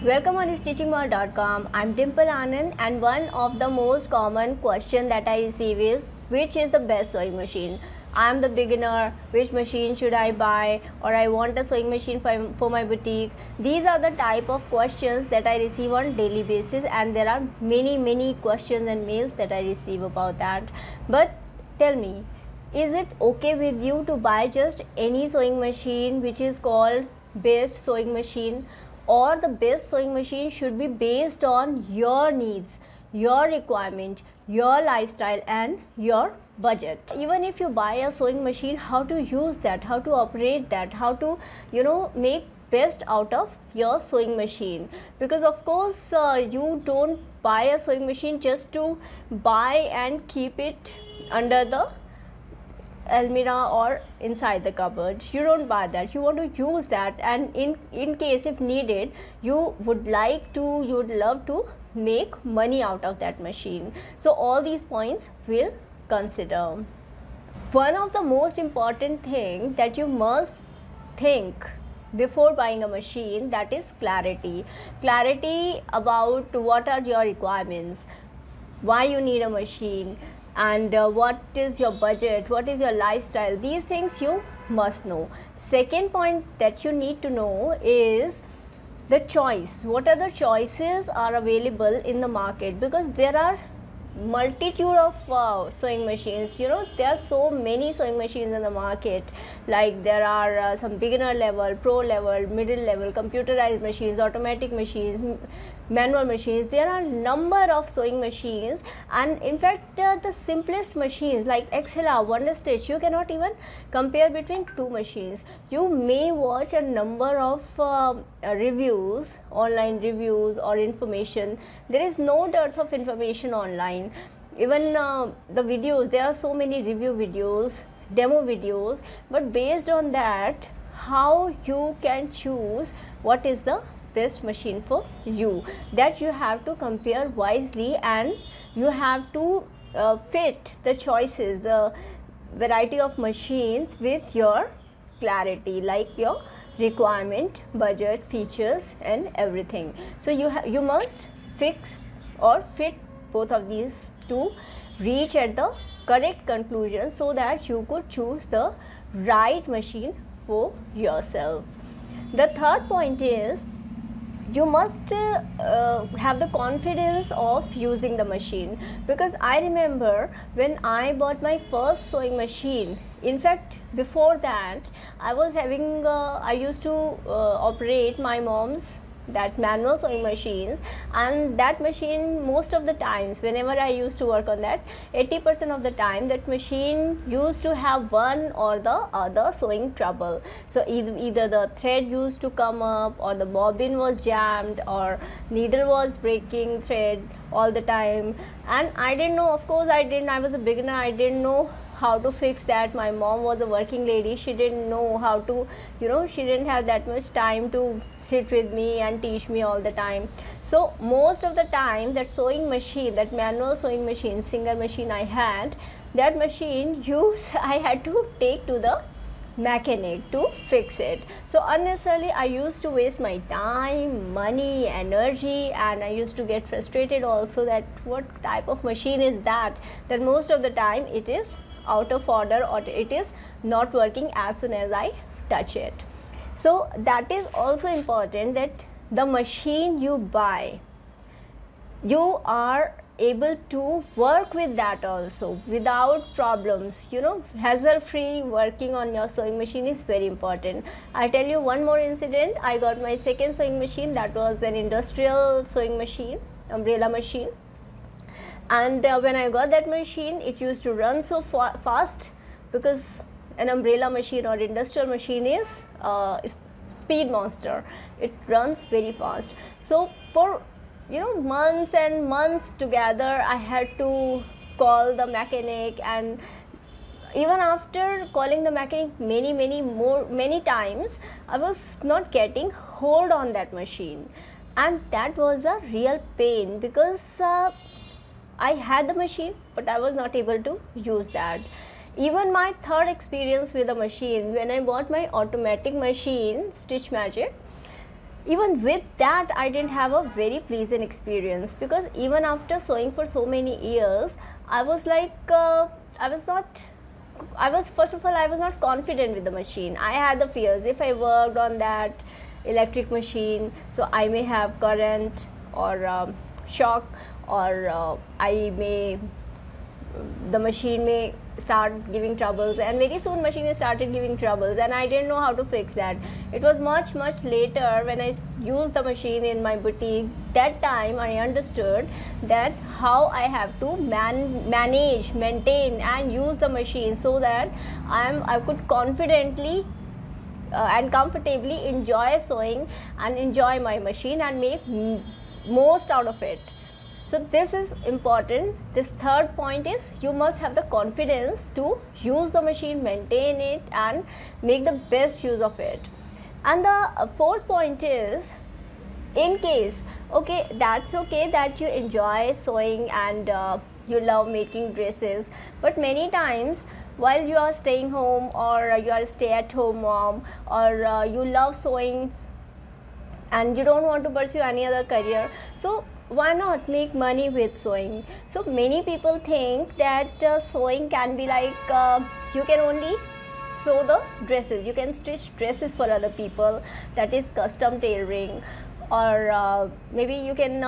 Welcome on stitchingworld.com. I'm Dimple Anand, and one of the most common question that I receive is which is the best sewing machine? I'm the beginner, which machine should I buy, or I want a sewing machine for my boutique. These are the type of questions that I receive on daily basis, and there are many questions and mails that I receive about that. But tell me, is it okay with you to buy just any sewing machine which is called best sewing machine? Or the best sewing machine should be based on your needs, your requirement, your lifestyle and your budget. Even if you buy a sewing machine, how to use that, how to operate that, how to make best out of your sewing machine. Because of course you don't buy a sewing machine just to buy and keep it under the almirah or inside the cupboard. You don't buy that, you want to use that, and in case if needed, you would love to make money out of that machine. So all these points we'll consider. One of the most important thing that you must think before buying a machine, that is clarity about what are your requirements, why you need a machine, and what is your budget, what is your lifestyle. These things you must know. Second point that you need to know is the choice. What are the choices are available in the market? Because there are multitude of sewing machines. There are so many sewing machines in the market. Like there are some beginner level, pro level, middle level, computerized machines, automatic machines, manual machines. There are number of sewing machines, and in fact the simplest machines like Exela, Wonder Stitch, you cannot even compare between two machines. You may watch a number of reviews, online reviews or information. There is no dearth of information online. Even the videos, there are so many review videos, demo videos, but based on that, how you can choose what is the best machine for you, that you have to compare wisely, and you have to fit the choices, the variety of machines with your clarity, like your requirement, budget, features and everything. So you must fix or fit both of these to reach at the correct conclusion, so that you could choose the right machine for yourself. The third point is you must have the confidence of using the machine. Because I remember when I bought my first sewing machine, in fact before that I was having I used to operate my mom's that manual sewing machines, and that machine most of the times whenever I used to work on that, 80% of the time that machine used to have one or the other sewing trouble. So either the thread used to come up, or the bobbin was jammed, or needle was breaking thread all the time, and I didn't know. Of course I was a beginner, I didn't know how to fix that. My mom was a working lady, she didn't know how to, she didn't have that much time to sit with me and teach me all the time. So most of the time that sewing machine, that manual sewing machine, Singer machine I had, that machine I had to take to the mechanic to fix it. So unnecessarily I used to waste my time, money, energy, and I used to get frustrated also that what type of machine is that most of the time it is out of order, or it is not working as soon as I touch it. So that is also important, that the machine you buy, you are able to work with that also without problems. Hassle free working on your sewing machine is very important. I tell you one more incident. I got my second sewing machine, that was an industrial sewing machine, umbrella machine. And when I got that machine, it used to run so fast, because an umbrella machine or industrial machine is speed monster. It runs very fast. So for months and months together, I had to call the mechanic, and even after calling the mechanic many times, I was not getting hold on that machine, and that was a real pain, because I had the machine but I was not able to use that. Even my third experience with a machine, when I bought my automatic machine, Stitch Magic, even with that I didn't have a very pleasant experience, because even after sewing for so many years, I was like first of all, I was not confident with the machine. I had the fears, if I worked on that electric machine, so I may have current or shock, or the machine may start giving troubles, and very soon machine started giving troubles, and I didn't know how to fix that. It was much later when I used the machine in my boutique, that time I understood that how I have to manage, maintain and use the machine, so that I could confidently and comfortably enjoy sewing and enjoy my machine and make most out of it. So this is important. This third point is you must have the confidence to use the machine, maintain it and make the best use of it. And the fourth point is, in case, okay, that's okay that you enjoy sewing and you love making dresses, but many times while you are staying home, or you are a stay-at-home mom, or you love sewing and you don't want to pursue any other career, so why not make money with sewing? So many people think that sewing can be like you can only sew the dresses, you can stitch dresses for other people, that is custom tailoring, or maybe you can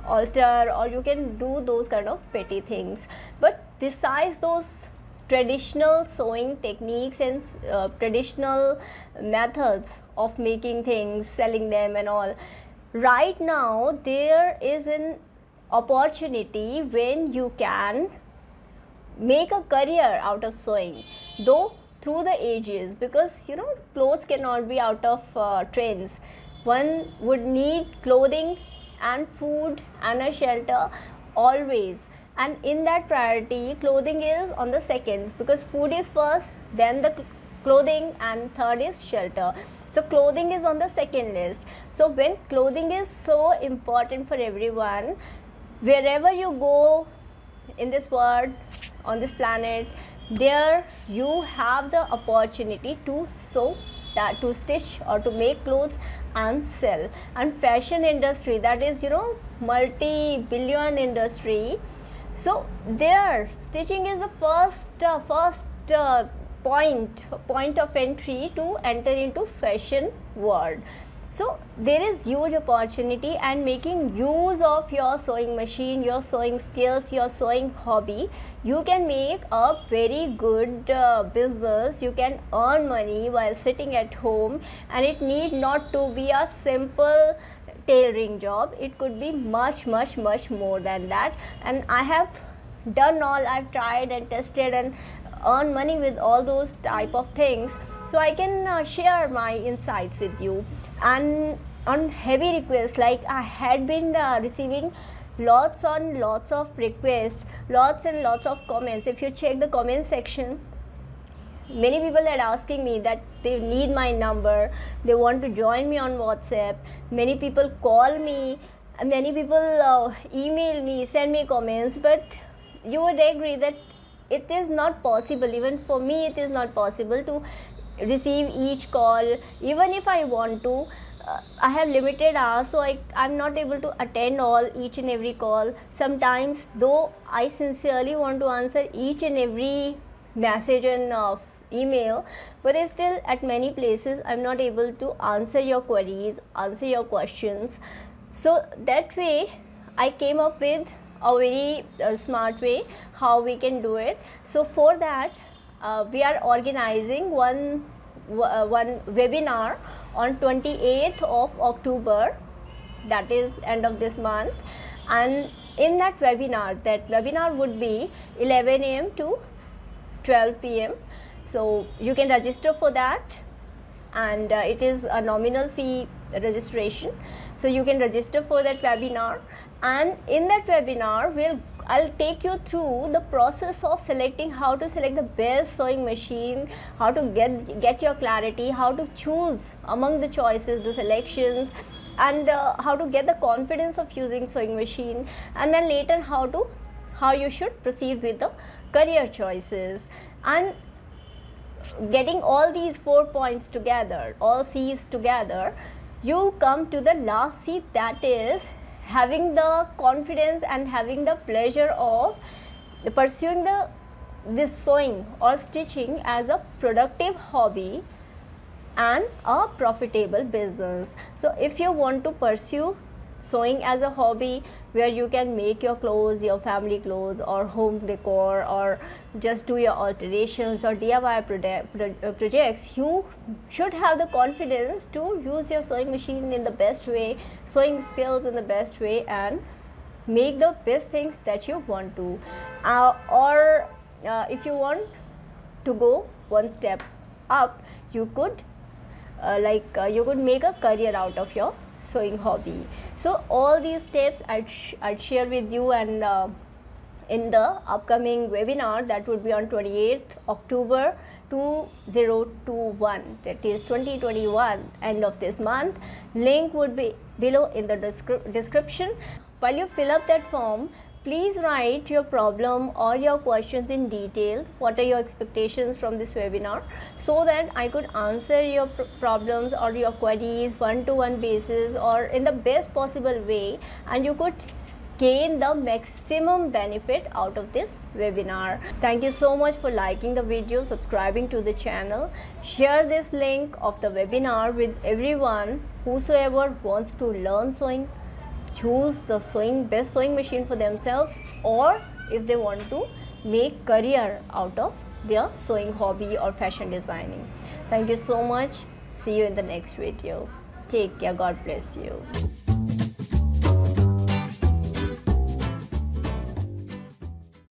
alter, or you can do those kind of petty things. But besides those traditional sewing techniques and traditional methods of making things, selling them and all, right now there is an opportunity when you can make a career out of sewing, though through the ages, because you know clothes cannot be out of trends. One would need clothing and food and a shelter always, and in that priority clothing is on the second, because food is first, then the clothing, and third is shelter. So clothing is on the second list. So when clothing is so important for everyone, wherever you go in this world, on this planet, there you have the opportunity to sew, that to stitch or to make clothes and sell. And fashion industry, that is, you know, multi-billion industry. So there stitching is the first point of entry to enter into fashion world. So there is huge opportunity, and making use of your sewing machine, your sewing skills, your sewing hobby, you can make a very good business. You can earn money while sitting at home, and it need not to be a simple tailoring job. It could be much more than that, and I have done all, I've tried and tested and earn money with all those type of things, so I can share my insights with you. And on heavy requests, like I had been receiving lots of requests, lots and lots of comments. If you check the comment section, many people are asking me that they need my number, they want to join me on WhatsApp. Many people call me, many people email me, send me comments, but you would agree that it is not possible, even for me it is not possible to receive each call. Even if I want to, I have limited hours, so I'm not able to attend each and every call. Sometimes, though I sincerely want to answer each and every message and email, but still at many places I'm not able to answer your queries, answer your questions. So that way I came up with a very smart way how we can do it. So for that we are organizing one webinar on 28th of October, that is end of this month, and in that webinar would be 11 AM to 12 PM. So you can register for that, and it is a nominal fee registration, so you can register for that webinar. And in that webinar I'll take you through the process of selecting, how to select the best sewing machine, how to get your clarity, how to choose among the choices, the selections, and how to get the confidence of using sewing machine, and then later how you should proceed with the career choices. And getting all these 4 points together, all C's together, you come to the last C, that is having the confidence and having the pleasure of pursuing this sewing or stitching as a productive hobby and a profitable business. So if you want to pursue sewing as a hobby where you can make your clothes, your family clothes or home decor, or just do your alterations or DIY projects, you should have the confidence to use your sewing machine in the best way, sewing skills in the best way, and make the best things that you want to. If you want to go one step up, you could you could make a career out of your sewing hobby. So all these steps I'd share with you, and in the upcoming webinar that would be on 28th October 2021, that is 2021, end of this month. Link would be below in the description. While you fill up that form, please write your problem or your questions in detail. What are your expectations from this webinar, so that I could answer your problems or your queries one-to-one basis or in the best possible way, and you could gain the maximum benefit out of this webinar. Thank you so much for liking the video, subscribing to the channel. Share this link of the webinar with everyone whosoever wants to learn sewing, choose the best sewing machine for themselves, or if they want to make career out of their sewing hobby or fashion designing. Thank you so much. See you in the next video. Take care. God bless you.